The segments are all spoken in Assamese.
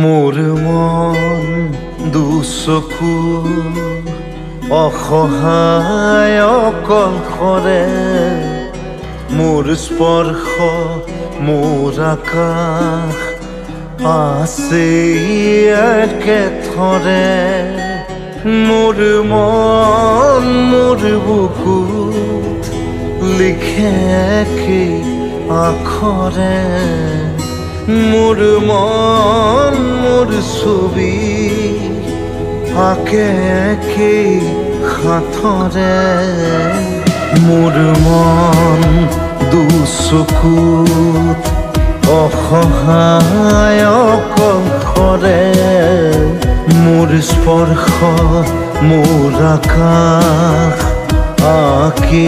মোৰ মন দুচকু অসহায় অকলশৰে মোৰ স্পৰ্শ মোৰ আকাশ আছে একেথৰে মোৰ মন মোৰ বুকুত লিখে কি আখৰে মোৰ মন মোৰ ছবি আঁকে কি হাতৰে মোৰ মন দুচকুত অসহায় অকলশৰে মোৰ স্পৰ্শ মোৰ আকাশ আঁকি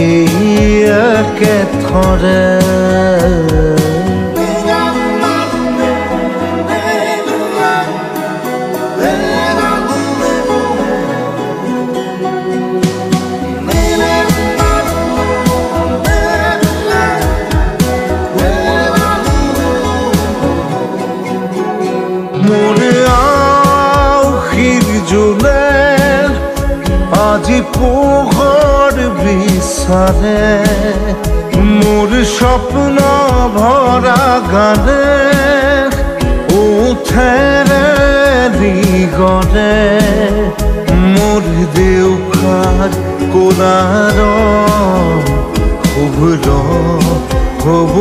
একেথৰে মোৰ আউসীৰ জোলে আজি পোহৰ বিচাৰে মোৰ স্বপ্ন ভৰা গানে উঠেৰে গৰে মোৰ দেউখাৰ কোলাৰ শুভ্ৰ হ'ব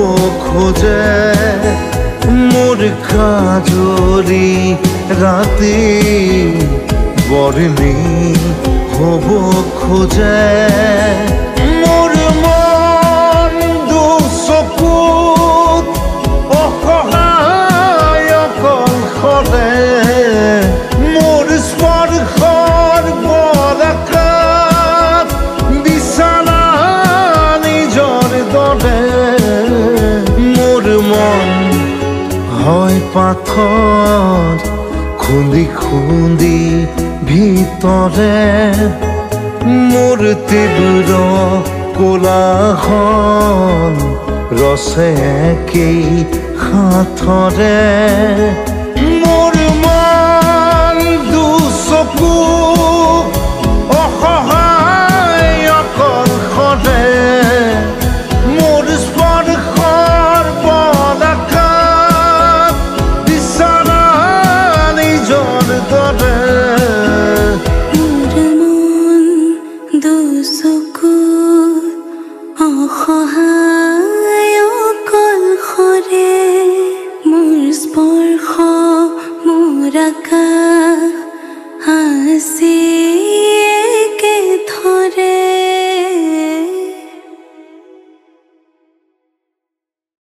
খোজে মোৰ কাজৰি ৰাতি বৰ্ণি হ'ব খোজে মোৰ মন দুচকুত অসহায় অকলশৰে মোৰ স্পৰ্শৰ বৰষাত বিছানা নিজৰ দৰে মোৰ মন হয় পাথৰ খুন্দি খুন্দি ভিতৰে মোৰ তীব্ৰ কোলাহল ৰচে কি হাতৰে মোৰ মন দুচকু অসহায় অকলশৰে মোৰ স্পৰ্শৰ বৰষাত বিছানা নিজৰ দৰে অসহায় অকলশৰে মোৰ স্পৰ্শ মোৰ আকাশ